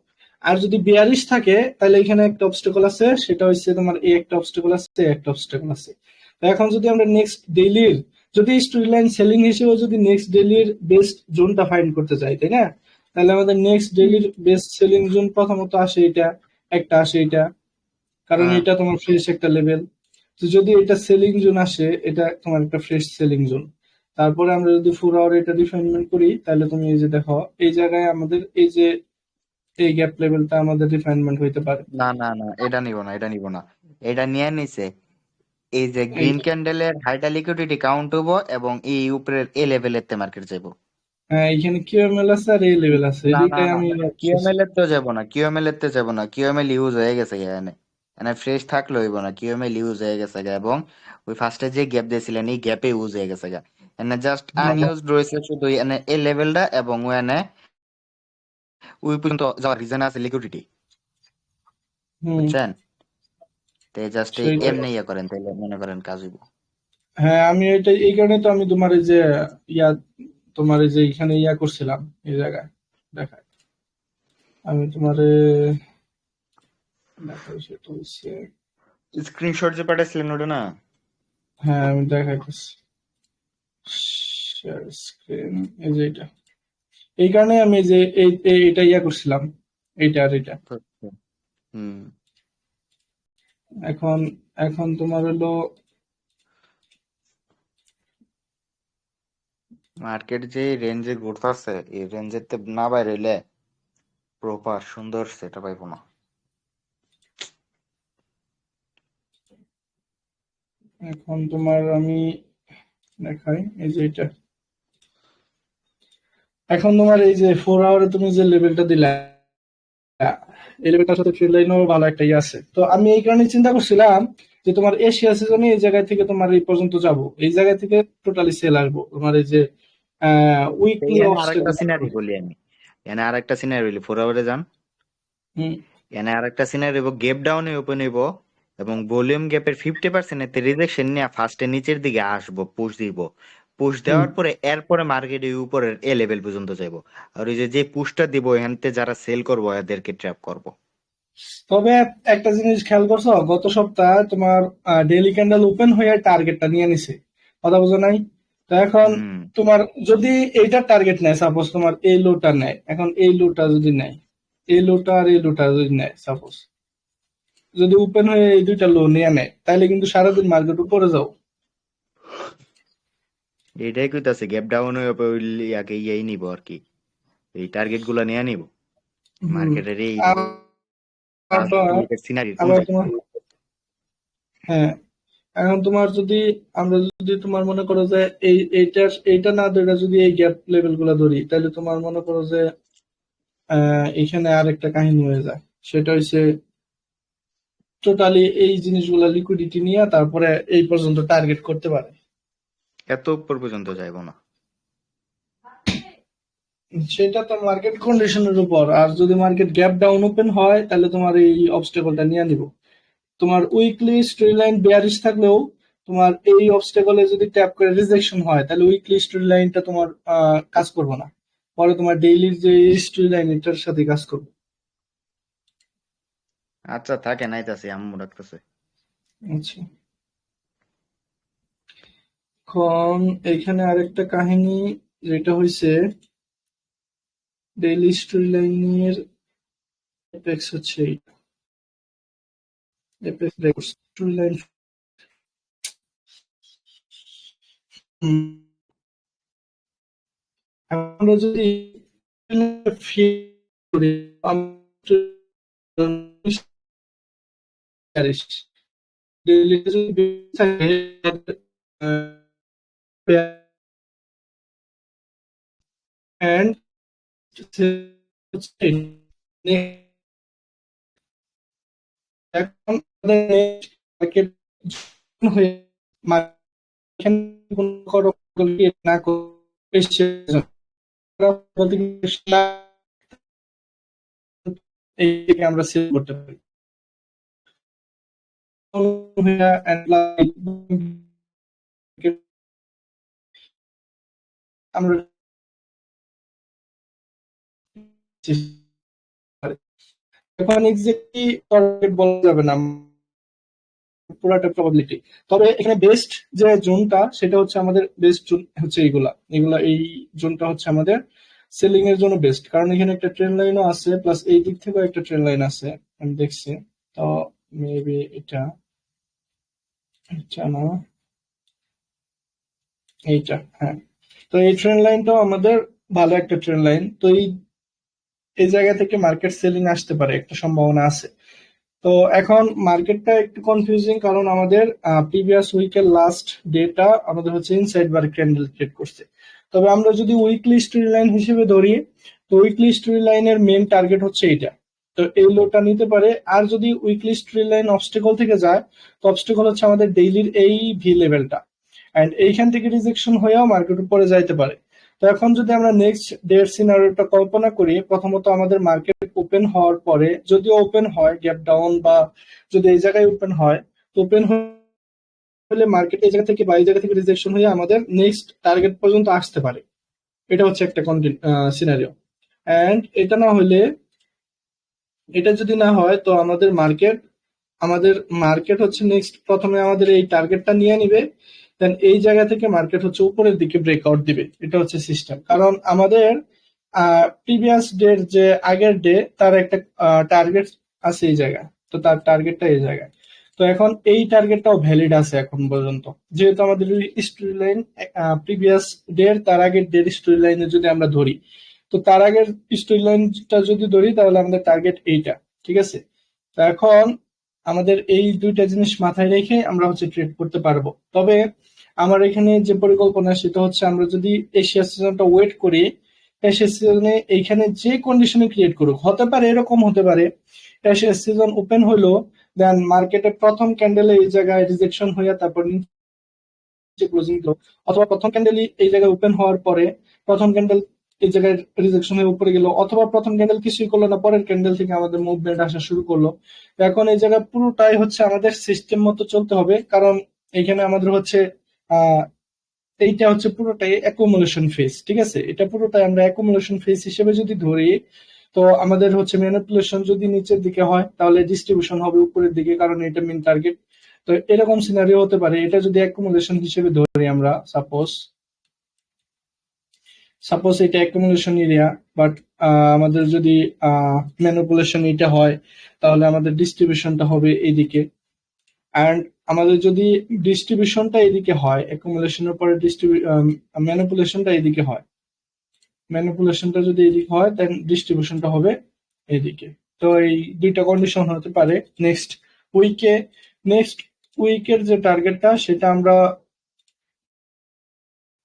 আর যদি বিয়ারিশ থাকে তাহলে এখানে একটা অবস্টেকল আছে, সেটা হচ্ছে তোমার এই একটা অবস্টেকল আছে, এই একটা অবস্টেকল আছে। তো এখন যদি আমরা নেক্সট ডেইলির, যদি স্টোরি লাইন সেলিং হিসেবে যদি নেক্সট ডেইলির বেস্ট জোনটা ফাইন্ড করতে চাই, তাই না, তাহলে আমাদের নেক্সট ডেইলির বেস্ট সেলিং জোন প্রথমত আসে এটা, একটা আসে এটা, কারণ হ্যাঁ। এটা তোমার ফ্রেশ একটা লেভেল। তো যদি এটা সেলিং জোন আসে, এটা তোমার একটা ফ্রেশ সেলিং জোন। তারপরে আমরা যদি 4 আওয়ার এটা রিফাইনমেন্ট করি, তাহলে তুমি এই যে দেখো এই জায়গায় আমাদের এই যে এই গ্যাপ লেভেলটা আমাদের রিফাইনমেন্ট হইতে পারে। না না না, এটা নিব না, এটা নিব না। এটা নিয়ে নিছে এই যে এই গ্রিন ক্যান্ডেলের হাইটা লিকুইডিটি কাউন্ট হবো এবং এই উপরের এ লেভেলের তে মার্কেট যাবো। হ্যাঁ, এখানে কিউএমএল আছে আর এই লেভেল আছে, না না এটাই না, আমি বুঝতেছি। কিউএমএল এর তো যাব না, কিউএমএল এর তো যাব না, কিউএমএল ইউজ হয়ে গেছে এখানে। এখানে ফ্রেশ থাকলে হইব না, কিউএমএল ইউজ হয়ে গেছে গা, এবং ওই ফার্স্টে যে গ্যাপ দিয়েছিলেন এই গ্যাপে ইউজ হয়ে গেছে গা। এখানে জাস্ট হ্যাঁ, আনইউজড রয়েছে শুধু এখানে এই লেভেলটা, এবং ওখানে ওই পর্যন্ত যাওয়ার রিজন আছে লিকুইডিটি। হুম, বুঝছেন? তো জাস্ট এই সেইটাই। এমনি ইয়ে করেন তাহলে মনে করেন কাজ হইব। হ্যাঁ, আমি এটা এই কারণে তো আমি তোমার এই যে ইয়া, তোমার এই যে এখানে ইয়া করছিলাম এই জায়গায়, দেখায় আমি তোমারে দেখাই, সেটা হচ্ছে, স্ক্রিনশট যে পাঠাইছিলেন ওটা না? হ্যাঁ আমি দেখাইতেছি, শেয়ার স্ক্রিন, এই যে এটা, এই কারণে আমি এই যে এইটা ইয়া করছিলাম, এইটা আর এটা। হুম। এখন এখন তোমার হলো, মার্কেট যে রেঞ্জে ঘুরতেছে এই রেঞ্জের না বাইরে হইলে প্রপার সুন্দর সেটা পাইবো না। এখন তোমার আমি দেখাই, এই যে এটা, এখন তোমার এই যে 4 আওয়ারে তুমি যে লেভেলটা দিলা, এই লেভেলটার সাথে ট্রেড লাইনও ভালো একটা ইয়ে আছে। তো আমি এই কারণে চিন্তা করছিলাম যে তোমার এশিয়া সিজনে এই জায়গা থেকে তোমার এই পর্যন্ত যাব, এই জায়গা থেকে টোটালি সেল আসবো তোমার এই যে উইকলি এখানে আরেকটা অবস্টেকল। সিনারি বলি আমি, এখানে আরেকটা সিনারি বলি, 4 আওয়ারে যান। এখানে আরেকটা সিনারি হইব গ্যাপ ডাউনে ওপেন হইব এবং ভলিউম গ্যাপের 50% এতে রিজেকশন নিয়ে ফার্স্টে নিচের দিকে আসবো, পুশ দিব। পুশ হুম। দেওয়ার পরে এরপরে মার্কেট উপরের এ লেভেল পর্যন্ত যাইব। আর ওই যে পুশটা দিব এখানতে যারা সেল করবো এদেরকে ট্র্যাপ করব। তবে একটা জিনিস খেয়াল করছো, গত সপ্তাহে তোমার ডেইলি ক্যান্ডেল ওপেন হয়ে টার্গেটটা নিয়ে নিছে, কথা বোঝো নাই? তো এখন হুম। তোমার যদি এইটা টার্গেট নেয়, সাপোজ তোমার এই লোটা নেয়, এখন এই লোটা যদি নেয়, এই লোটা আর এই লোটা যদি নেয়, সাপোজ যদি ওপেন হয়ে এই দুইটা লো নিয়ে নেয়, তাহলে কিন্তু সারাদিন মার্কেট উপরে যাও। এটাই কইতাছে গ্যাপ ডাউন হয়ে ইয়াকে ইয়াই নিব আর কি, এই টার্গেট গুলা নিয়ে নিব হুম। মার্কেটের এই লাস্ট আবার উইকের সিনারি আবার অনুযায়ী। তোমার, হ্যাঁ, এখন তোমার যদি, আমরা যদি তোমার মনে করো যে এইটা না ধরে যদি এই গ্যাপ লেভেল গুলা ধরি, তাহলে তোমার মনে করো যে এখানে আর একটা কাহিনী হয়ে যায়। সেটা হচ্ছে টোটালি এই জিনিসগুলা লিকুইডিটি নিয়ে তারপরে এই পর্যন্ত টার্গেট করতে পারে। এত উপর পর্যন্ত যাইব না। সেটা তো মার্কেট কন্ডিশনের উপর। আর যদি মার্কেট গ্যাপ ডাউন ওপেন হয়, তাহলে তোমার এই অবস্টেকলটা নিয়ে নিব। তোমার উইকলি স্টোরি লাইন বেয়ারিশ থাকলেও তোমার এই অবস্টেকলে যদি ট্যাপ করে রিজেকশন হয়, তাহলে উইকলি স্টোরি লাইনটা তোমার কাজ করবে না, পরে তোমার ডেইলির যে স্টোরি লাইন এটার সাথে কাজ করবে। আচ্ছা থাকে নাইতাছি আম্মু রাখতেছে। আচ্ছা, এখন এইখানে আরেকটা কাহিনী যেটা হয়েছে, ডেইলি স্টোরি লাইনের এপেক্স হচ্ছে এইটা, এপেক্স স্টোরি লাইন। আমরা যদি করি, ডেইলি যদি থাকে and এখন মার্কেট হয়ে কোনো না করে এইটাকে আমরা সেল করতে পারি। আমরা এখন এক্স্যাক্টলি টার্গেট বলা যাবে না, পুরাটা প্রবাবিলিটি। তবে এখানে বেস্ট যে জোনটা, সেটা হচ্ছে আমাদের বেস্ট জোন হচ্ছে এইগুলা এগুলা এই জোনটা হচ্ছে আমাদের সেলিং এর জন্য বেস্ট, কারণ এখানে একটা ট্রেন লাইনও আছে, প্লাস এই দিক থেকেও একটা ট্রেন লাইন আছে, আমি দেখছি। তো মেবি এটা, এটা না, এইটা, হ্যাঁ। তো এই ট্রেন লাইনটাও আমাদের ভালো একটা ট্রেন লাইন। তো এই জায়গা থেকে মার্কেট সেলিং আসতে পারে, একটা সম্ভাবনা আছে। তো এখন মার্কেটটা একটু কনফিউজিং, কারণ আমাদের প্রিভিয়াস উইকের লাস্ট ডেটা আমাদের হচ্ছে ইনসাইড বার ক্যান্ডেল ক্রিয়েট করছে। তবে আমরা যদি উইকলি স্টোরি লাইন হিসেবে ধরি, তো উইকলি স্টোরি লাইনের মেন টার্গেট হচ্ছে এইটা। তো এই লোটা নিতে পারে। আর যদি উইকলি স্টোরি লাইন অবস্টেকল থেকে যায়, তো অবস্টেকল হচ্ছে আমাদের ডেইলির এই ভি লেভেলটা, এন্ড এইখান থেকে রিজেকশন হয়েও মার্কেট উপরে যাইতে পারে। তো এখন যদি আমরা নেক্সট ডের সিনারিওটা কল্পনা করি, প্রথমত আমাদের মার্কেট ওপেন হওয়ার পরে, যদিও ওপেন হয় গ্যাপ ডাউন বা যদি এই জায়গায় ওপেন হয়, তো ওপেন হলে মার্কেট এই জায়গা থেকে বা এই জায়গা থেকে রিজেকশন হয়ে আমাদের নেক্সট টার্গেট পর্যন্ত আসতে পারে। এটা হচ্ছে একটা সিনারিও। এন্ড এটা না হলে, এটা যদি না হয়, তো আমাদের মার্কেট হচ্ছে নেক্সট প্রথমে আমাদের এই টার্গেটটা নিয়ে নিবে, দেন এই জায়গা থেকে মার্কেট হচ্ছে উপরের দিকে ব্রেকআউট দিবে। এটা হচ্ছে সিস্টেম, কারণ আমাদের প্রিভিয়াস ডে যে আগের ডে তার একটা টার্গেট আছে এই জায়গায়, তো তার টার্গেটটা এই জায়গায়। তো এখন এই টার্গেটটাও ভ্যালিড আছে এখন পর্যন্ত, যেহেতু আমাদের স্টোরি লাইন প্রিভিয়াস ডে তার আগের ডে স্টোরি লাইনে যদি আমরা ধরি, তো তার আগের স্টোরি লাইনটা যদি ধরি, তাহলে আমাদের টার্গেট এইটা, ঠিক আছে। তো এখন আমাদের এই দুইটা জিনিস মাথায় রেখে আমরা হচ্ছে ট্রেড করতে পারবো। তবে আমার এখানে যে পরিকল্পনা, সেটা হচ্ছে আমরা যদি এশিয়া সিজনটা ওয়েট করি, এশিয়া সিজনে এইখানে যে কন্ডিশনে ক্রিয়েট করুক, হতে পারে এরকম হতে পারে এশিয়া সিজন ওপেন হলো, দেন মার্কেটে প্রথম ক্যান্ডেলে এই জায়গায় রিজেকশন হইয়া তারপর নিচে ক্লোজিং দিল, অথবা প্রথম ক্যান্ডেলই এই জায়গায় ওপেন হওয়ার পরে প্রথম ক্যান্ডেল এই জায়গায় রিজেকশন হয়ে উপরে গেল, অথবা প্রথম ক্যান্ডেল কিছুই করলো না, পরের ক্যান্ডেল থেকে আমাদের মুভমেন্ট আসা শুরু করলো। তো এখন এই জায়গায় পুরোটাই হচ্ছে আমাদের সিস্টেম মতো চলতে হবে, কারণ এখানে আমাদের হচ্ছে আহ এইটা হচ্ছে পুরোটাই অ্যাকুমুলেশন ফেজ, ঠিক আছে? এটা পুরোটাই আমরা অ্যাকুমুলেশন ফেজ হিসেবে যদি ধরি, তো আমাদের হচ্ছে ম্যানিপুলেশন যদি নিচের দিকে হয় তাহলে ডিস্ট্রিবিউশন হবে উপরের দিকে, কারণ এটা মেন টার্গেট। তো এরকম সিনারিও হতে পারে। এটা যদি অ্যাকুমুলেশন হিসেবে ধরি আমরা, সাপোজ সাপোজ এটা অ্যাকুমুলেশন এরিয়া, বাট আমাদের যদি ম্যানিপুলেশন এটা হয় তাহলে আমাদের ডিস্ট্রিবিউশনটা হবে এইদিকে। অ্যান্ড আমাদের যদি ডিস্ট্রিবিউশনটা এদিকে হয়, অ্যাকুমুলেশনের পরে ম্যানিপুলেশনটা এদিকে হয়, ম্যানিপুলেশনটা যদি এদিকে হয় দেন ডিস্ট্রিবিউশনটা হবে এদিকে। তো এই দুইটা কন্ডিশন হতে পারে। নেক্সট উইকে নেক্সট উইকের যে টার্গেটটা সেটা আমরা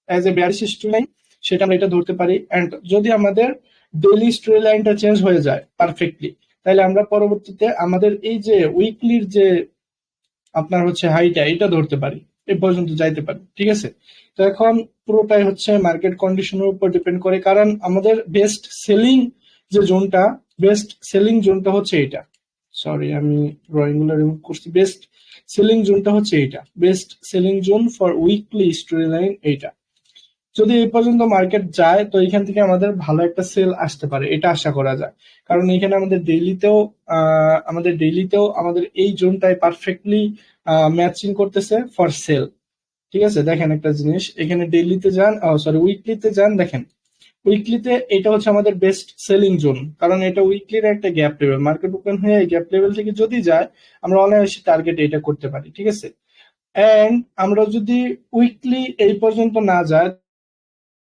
অ্যাজ এ বেয়ারিশ স্ট্রি লাইন সেটা আমরা এটা ধরতে পারি। অ্যান্ড যদি আমাদের ডেইলি স্ট্রি লাইনটা চেঞ্জ হয়ে যায় পারফেক্টলি, তাহলে আমরা পরবর্তীতে আমাদের এই যে উইকলির যে আপনার হচ্ছে হাইটা এটা ধরতে পারি, এই পর্যন্ত যাইতে পারি, ঠিক আছে? তো এখন পুরোটাই হচ্ছে মার্কেট কন্ডিশনের উপর ডিপেন্ড করে, কারণ আমাদের বেস্ট সেলিং যে জোনটা, বেস্ট সেলিং জোনটা হচ্ছে এইটা। সরি, আমি ড্রয়িং গুলো রিমুভ করছি। বেস্ট সেলিং জোনটা হচ্ছে এইটা, best selling zone for weekly story line এইটা। যদি এই পর্যন্ত মার্কেট যায় তো এখান থেকে আমাদের ভালো একটা সেল আসতে পারে, এটা আশা করা যায়। কারণ এখানে আমাদের ডেইলিতেও আমাদের এই জোনটাই পারফেক্টলি ম্যাচিং করতেছে ফর সেল, ঠিক আছে? দেখেন একটা জিনিস, এখানে ডেইলিতে যান, সরি উইকলিতে যান, দেখেন উইকলিতে এটা হচ্ছে আমাদের বেস্ট সেলিং জোন, কারণ এটা উইকলির একটা গ্যাপ লেভেল। মার্কেট ওপেন হয়ে এই গ্যাপ লেভেল থেকে যদি যায় আমরা অনায়াসে টার্গেট এটা করতে পারি, ঠিক আছে? এন্ড আমরা যদি উইকলি এই পর্যন্ত না যায়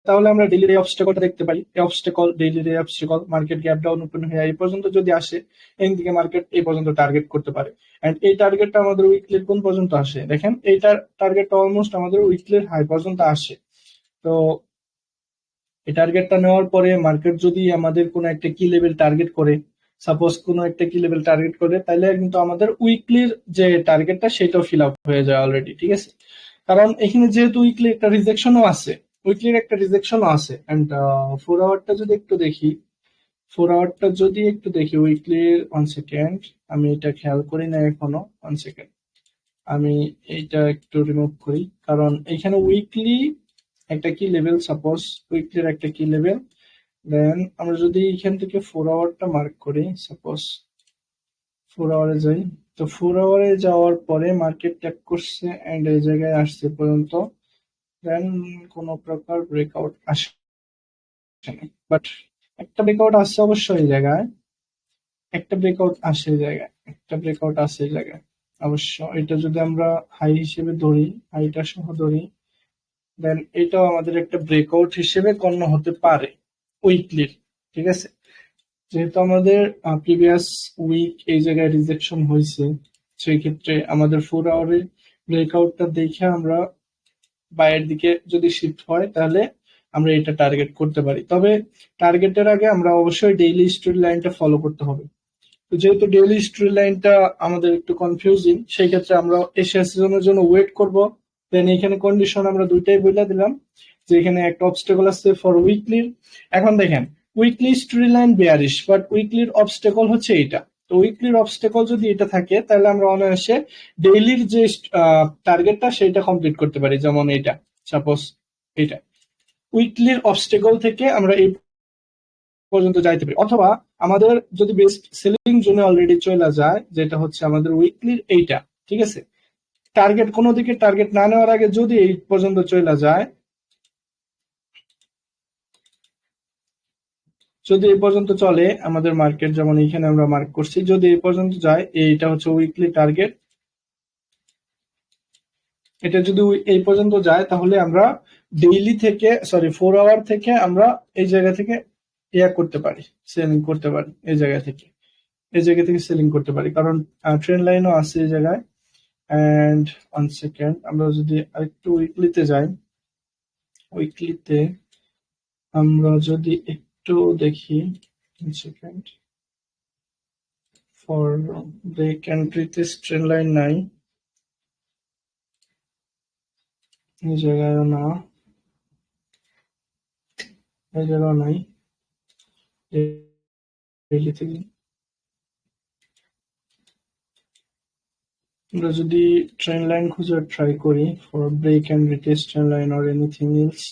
তাহলে আমরা ডেইলি রে অবস্টাকলটা দেখতে পারি। এই অবস্টাকল, ডেইলি রে obstacle, market gap down open হয়ে এই পর্যন্ত যদি আসে, এই দিকে মার্কেট এই পর্যন্ত টার্গেট করতে পারে। এন্ড এই টার্গেটটা আমাদের উইকলির কোন পর্যন্ত আসে, দেখেন এইটার টার্গেটটা অলমোস্ট আমাদের উইকলির হাই পর্যন্ত আসে। তো এই টার্গেটটা নেওয়ার পরে মার্কেট যদি আমাদের কোনো একটা কি লেভেল টার্গেট করে, সাপোজ কোনো একটা কি লেভেল টার্গেট করে, তাহলে কিন্তু আমাদের উইকলির যে টার্গেটটা সেটাও ফিল আপ হয়ে যায় অলরেডি, ঠিক আছে? কারণ এখানে যেহেতু উইকলি একটা রিজেকশনও আছে, উইকলির একটা রিজেকশনও আছে। এন্ড 4 আওয়ারটা যদি একটু দেখি, 4 আওয়ারটা যদি একটু দেখি উইকলির, 1 সেকেন্ড, আমি এটা খেয়াল করি না এখনো, 1 সেকেন্ড, আমি এইটা একটু রিমুভ করি। কারণ এখানে উইকলি একটা কি লেভেল, সাপোজ উইকলির একটা কি লেভেল, দেন আমরা যদি এখান থেকে 4 আওয়ারটা মার্ক করি, সাপোজ 4 আওয়ারে যাই, তো 4 আওয়ারে যাওয়ার পরে মার্কেট ট্যাপ করছে এন্ড এই জায়গায় আসছে পর্যন্ত, দেন কোনো প্রকার ব্রেকআউট আসে নাই। বাট একটা ব্রেকআউট আসছে অবশ্য এই জায়গায়, একটা ব্রেকআউট আসে এই জায়গায়, একটা ব্রেকআউট আসে এই জায়গায় অবশ্য। এটা যদি আমরা হাই হিসেবে ধরি, হাইটা সহ ধরি, দেন এটাও আমাদের একটা ব্রেকআউট হিসেবে গণ্য হতে পারে উইকলির, ঠিক আছে? যেহেতু আমাদের প্রিভিয়াস উইক এই জায়গায় রিজেকশন হয়েছে, সেই ক্ষেত্রে আমাদের 4 আওয়ারের ব্রেকআউটটা দেখে আমরা বাইরের দিকে যদি শিফট হয় তাহলে আমরা এটা টার্গেট করতে পারি। তবে টার্গেটের আগে আমরা অবশ্যই ডেইলি স্টোরি লাইনটা ফলো করতে হবে। তো যেহেতু ডেইলি স্টোরি লাইনটা আমাদের একটু কনফিউজিং, সেই ক্ষেত্রে আমরা এশিয়া সিজনের জন্য ওয়েট করব। দেন এখানে কন্ডিশন আমরা দুইটাই বলে দিলাম, যে এখানে একটা অবস্টেকল আছে ফর উইকলির। এখন দেখেন weekly story line bearish, but উইকলির অবস্টেকল হচ্ছে এটা। তো উইকলির অবস্টেকল যদি এটা থাকে তাহলে আমরা অনায়াসে ডেইলির যে টার্গেটটা সেটা কমপ্লিট করতে পারি, যেমন এটা, সাপোজ এটা উইকলির অবস্টেকল থেকে আমরা এই পর্যন্ত যাইতে পারি। অথবা আমাদের যদি বেস্ট সেলিং জোনে অলরেডি চলে যায়, যেটা হচ্ছে আমাদের উইকলির এইটা, ঠিক আছে? টার্গেট কোনো দিকে টার্গেট না নেওয়ার আগে যদি এই পর্যন্ত চলে যায়, যদি এই পর্যন্ত চলে আমাদের মার্কেট, যেমন এইখানে আমরা মার্ক করছি, যদি এই পর্যন্ত যায়, এইটা হচ্ছে উইকলি টার্গেট, এটা যদি এই পর্যন্ত যায় তাহলে আমরা ডেইলি থেকে, সরি 4 আওয়ার থেকে আমরা এই জায়গা থেকে ইয়া করতে পারি, সেলিং করতে পারি এই জায়গা থেকে, এই জায়গা থেকে সেলিং করতে পারি, কারণ ট্রেন লাইনও আছে এই জায়গায়। এন্ড 1 সেকেন্ড, আমরা যদি আরেকটু উইকলিতে যাই, উইকলিতে আমরা যদি একটু দেখি, 1 সেকেন্ড, ফর ব্রেক এন্ট্রিতে ট্রেন লাইন নাই, এই জায়গায় না, এই জায়গা নাই ডেইলি থেকে। আমরা যদি ট্রেন লাইন খুঁজে ট্রাই করি for break and retest trend line or anything else,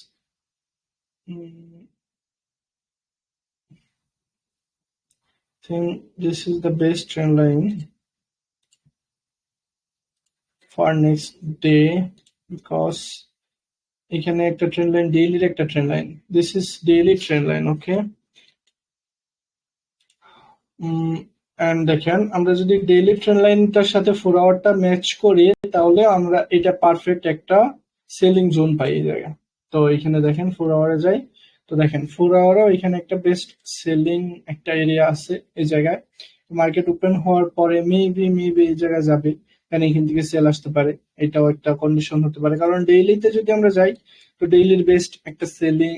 think this is the best trend line for next day because এখানে একটা ট্রেন্ড লাইন, ডেইলির একটা trend line, this is daily trend line. Okay, and দেখেন আমরা যদি daily trend লাইনটার সাথে 4 আওয়ারটা match করি তাহলে আমরা এটা পারফেক্ট একটা সেলিং জোন পাই এই জায়গায়। তো এখানে দেখেন 4 আওয়ারে যাই, তো দেখেন 4 আওয়ারও এখানে একটা বেস্ট সেলিং একটা এরিয়া আছে এই জায়গায়। মার্কেট ওপেন হওয়ার পরে মেবি এই জায়গায় যাবে, কারণ এখান থেকে সেল আসতে পারে, এটাও একটা কন্ডিশন হতে পারে। কারণ ডেইলিতে যদি আমরা যাই তো ডেইলির বেস্ট একটা সেলিং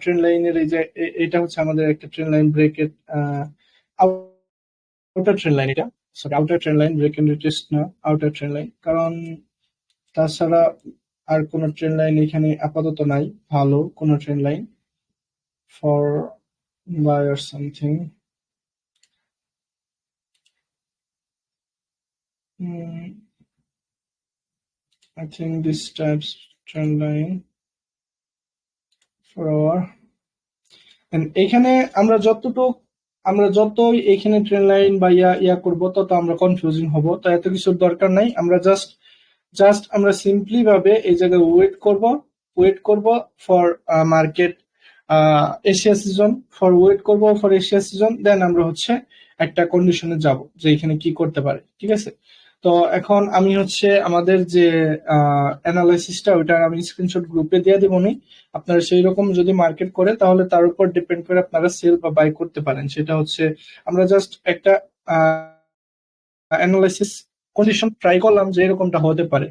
ট্রেন্ড লাইনের এই যে এটা হচ্ছে আমাদের একটা trend line breaked, outer trend line, এটা sorry outer trend line, break and retest না, আউটার ট্রেন্ড লাইন। কারণ তাছাড়া আর কোনো ট্রেন্ড লাইন এখানে আপাতত নাই ভালো কোনো trend line for buy or something. I think this types trend line for our, and এখানে আমরা যতই এখানে ট্রেন লাইন বা ইয়া করবো তত আমরা কনফিউজিং হব। তো এত কিছুর দরকার নাই, আমরা জাস্ট আমরা সিম্পলি ভাবে এই জায়গায় ওয়েট করব for market Asia season, for Asia season, then আমরা হচ্ছে একটা কন্ডিশনে যাব যে এখানে কি করতে পারে। ঠিক আছে, তো এখন আমি হচ্ছে আমাদের যে অ্যানালাইসিসটা ওইটা আমি স্ক্রিনশট গ্রুপে দিয়ে দেবো নি, আপনারা সেই রকম যদি মার্কেট করে তাহলে তার উপর ডিপেন্ড করে আপনারা সেল বা বাই করতে পারেন। সেটা হচ্ছে আমরা জাস্ট একটা অ্যানালাইসিস কন্ডিশন ট্রাই করলাম যে এরকমটা হতে পারে,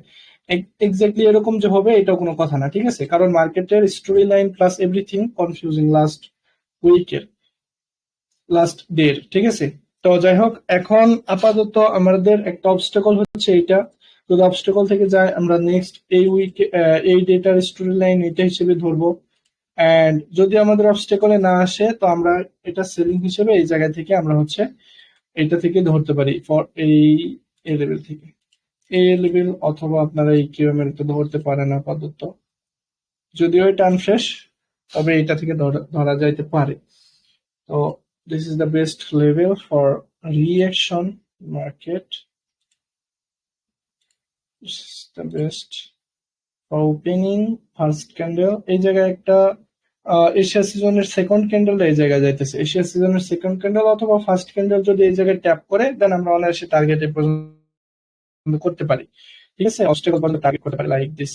এক্স্যাক্টলি এরকম যে হবে এটা কোনো কথা না। ঠিক আছে, কারণ মার্কেটের story line plus everything confusing last উইকের, লাস্ট ডের। ঠিক আছে, তো যাই হোক এখন আপাতত আমাদের একটা অবস্টাকল হচ্ছে এইটা, যদি অবস্টাকল থেকে যায় আমরা নেক্সট এই উইকে এই ডেটার স্টোরি লাইন এটা হিসেবে ধরবো, এন্ড যদি আমাদের অবস্টাকলে না আসে তো আমরা এটা সেলিং হিসেবে এই জায়গা থেকে আমরা হচ্ছে এটা থেকে ধরতে পারি ফর এই লেভেল থেকে, এই লেভেল অথবা আপনারা এই কিউএম এর ধরতে পারেন আপাতত, যদিও এটা আনফ্রেশ তবে এটা থেকে ধরা যাইতে পারে। তো this is the best level for reaction market, this is the best for opening first candle। এই জায়গায় একটা এশিয়া সিজনের সেকেন্ড ক্যান্ডেল এই জায়গায় যাইতেছে, এশিয়া সিজনের সেকেন্ড ক্যান্ডেল অথবা ফার্স্ট ক্যান্ডেল যদি এই জায়গায় ট্যাপ করে দেন আমরা অনায়াসে টার্গেটে পর্যন্ত করতে পারি। ঠিক আছে, অবস্টাকল পর্যন্ত টার্গেট করতে পারি লাইক দিস।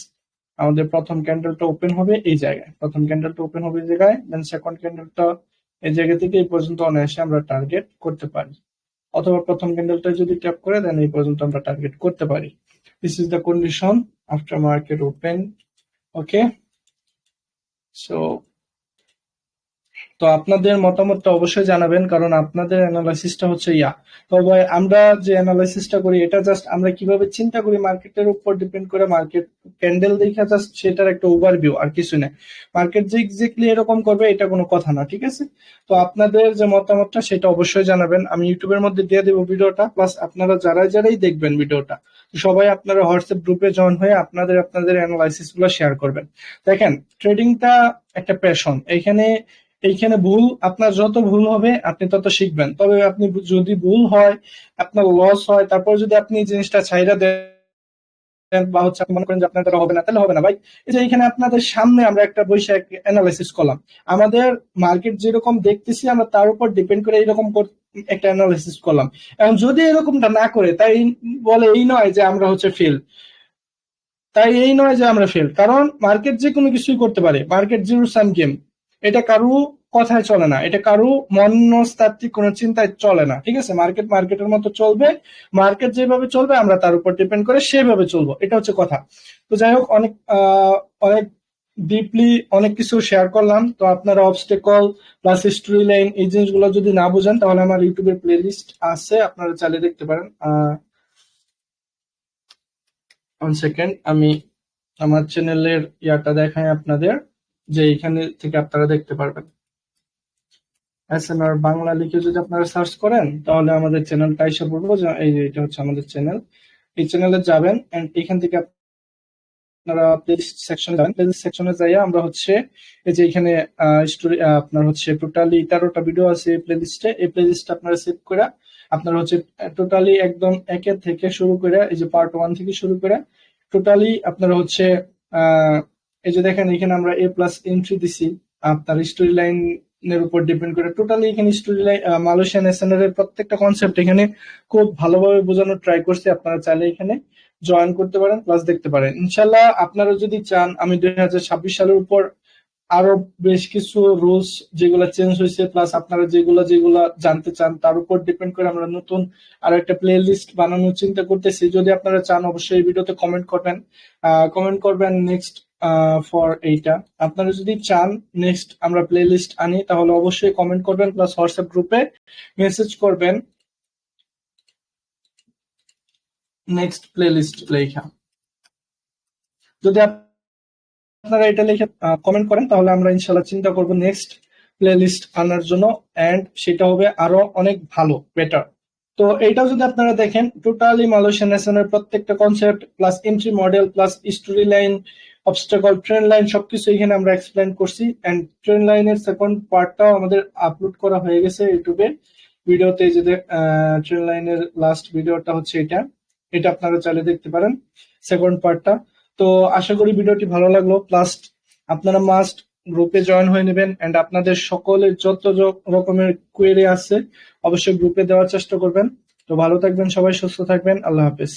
আমাদের প্রথম ক্যান্ডেলটা ওপেন হবে এই জায়গায়, দেন সেকেন্ড ক্যান্ডেলটা এই জায়গা থেকে এই পর্যন্ত অনায়াসে আমরা টার্গেট করতে পারি, অথবা প্রথম ক্যান্ডেলটা যদি ট্যাপ করে দেন এই পর্যন্ত আমরা টার্গেট করতে পারি। This is the condition after market open. Okay, so তো আপনাদের মতামতটা অবশ্যই জানাবেন, কারণ আপনাদের অ্যানালাইসিসটা হচ্ছে তবে আমরা যে অ্যানালাইসিসটা করি এটা জাস্ট আমরা কিভাবে চিন্তা করি মার্কেটের উপর ডিপেন্ড করে, মার্কেট ক্যান্ডেল দেখা জাস্ট সেটার একটা ওভারভিউ আর কিছু না। মার্কেট যে এক্স্যাক্টলি এরকম করবে এটা কোনো কথা না। ঠিক আছে, তো আপনাদের যে মতামতটা সেটা অবশ্যই জানাবেন, আমি ইউটিউবের মধ্যে দিয়ে দেবো ভিডিওটা, প্লাস আপনারা যারাই দেখবেন ভিডিওটা সবাই আপনারা হোয়াটসঅ্যাপ গ্রুপে জয়েন হয়ে আপনাদের অ্যানালাইসিস গুলো শেয়ার করবেন। দেখেন ট্রেডিংটা একটা প্যাশন, এইখানে ভুল আপনার যত ভুল হবে আপনি তত শিখবেন, তবে আপনি যদি ভুল হয় আপনার লস হয় তারপর যদি আপনি জিনিসটা ছাইরা দেন বা হচ্ছে আপনি মনে করেন যে আপনার দ্বারা হবে না, তাহলে হবে না ভাই। এই যে এখানে আপনাদের সামনে আমরা একটা বৈশাখ অ্যানালাইসিস করলাম, আমাদের মার্কেট যেরকম দেখতেছি আমরা তার উপর ডিপেন্ড করে এইরকম একটা অ্যানালাইসিস করলাম। এখন যদি এরকমটা না করে তাই বলে এই নয় যে আমরা হচ্ছে ফেল, কারণ মার্কেট যে কোনো কিছুই করতে পারে, মার্কেট জিরো সাম গেম, এটা কারু কথায় চলে না, এটা কারু মনস্তাত্ত্বিক কোনো চিন্তায় চলে না। ঠিক আছে, মার্কেটের মতো চলবে, মার্কেট যেভাবে চলবে আমরা তার উপর ডিপেন্ড করে সেভাবে চলবো, এটা হচ্ছে কথা। তো যাই হোক অনেক ডিপলি অনেক কিছু শেয়ার করলাম। তো আপনারা অবস্টেকল প্লাস স্টোরি লাইন এই জিনিসগুলো যদি না বুঝেন তাহলে আমার ইউটিউবের প্লে লিস্ট আছে, আপনারা চালিয়ে দেখতে পারেন। 1 সেকেন্ড আমি আমার চ্যানেলের ইয়াটা দেখাই আপনাদের, যে এখানে থেকে আপনারা দেখতে পারবেন। এসএনআর বাংলা লিখে যদি আপনারা সার্চ করেন তাহলে আমাদের চ্যানেলটা এসে পড়বো, যে এই যে এটা হচ্ছে আমাদের চ্যানেল। এই চ্যানেলে যাবেন এন্ড এখান থেকে আপনারা প্লেলিস্ট সেকশনে যাবেন। প্লেলিস্ট সেকশনে যাইয়া আমরা হচ্ছে এই যে এখানে স্টোরি আপনার হচ্ছে টোটালি 13টা ভিডিও আছে এই প্লেলিস্টে। এই প্লেলিস্টে আপনারা সেভ করে আপনারা হচ্ছে টোটালি একদম একের থেকে শুরু করে এই যে পার্ট 1 থেকে শুরু করে টোটালি আপনারা হচ্ছে এই যে দেখেন এখানে আমরা এ প্লাস এন্ট্রি দিছি আপনার স্টোরি লাইনের উপর ডিপেন্ড করে। টোটালি এখানে স্টোরি লাইন মালয়েশিয়ান এসএনআর এর প্রত্যেকটা কনসেপ্ট এখানে খুব ভালোভাবে বোঝানোর ট্রাই করছি। আপনারা চাইলে এখানে জয়েন করতে পারেন, প্লাস দেখতে পারেন। ইনশাল্লাহ আপনারা যদি চান আমি 2026 সালের উপর আরো বেশ কিছু রুলস যেগুলো চেঞ্জ হয়েছে, প্লাস আপনারা যেগুলা যেগুলা জানতে চান তার উপর ডিপেন্ড করে আমরা নতুন আরো একটা প্লে লিস্ট বানানোর চিন্তা করতেছি। যদি আপনারা চান অবশ্যই এই ভিডিওতে কমেন্ট করবেন নেক্সট ফর এইটা। আপনারা যদি চান নেক্সট আমরা প্লে লিস্ট আনি তাহলে অবশ্যই কমেন্ট করবেন, প্লাস হোয়াটসঅ্যাপ গ্রুপে মেসেজ করবেন নেক্সট প্লে লিস্ট লেখা। যদি আপনারা এটা লিখে কমেন্ট করেন তাহলে আমরা ইনশাল্লাহ চিন্তা করব নেক্সট প্লে লিস্ট আনার জন্য, এন্ড সেটা হবে আরো অনেক ভালো, বেটার। তো এইটাও যদি আপনারা দেখেন টোটালি মালয়েশিয়ান এসএনআর প্রত্যেকটা concept plus entry model plus story line obstacle train line সবকিছু এখানে আমরা এক্সপ্লেন করছি। এন্ড ট্রেন লাইনের সেকেন্ড পার্টটাও আমাদের আপলোড করা হয়ে গেছে ইউটিউবে ভিডিওতে। যে ট্রেন লাইনের লাস্ট ভিডিওটা হচ্ছে এটা, এটা আপনারা চাইলে দেখতে পারেন সেকেন্ড পার্টটা। তো আশা করি ভিডিওটি ভালো লাগলো, প্লাস আপনারা মাস্ট গ্রুপে জয়েন হয়ে নেবেন এন্ড আপনাদের সকলের যত রকমের কোয়েরি আছে অবশ্যই গ্রুপে দেওয়ার চেষ্টা করবেন। তো ভালো থাকবেন সবাই, সুস্থ থাকবেন, আল্লাহ হাফেজ।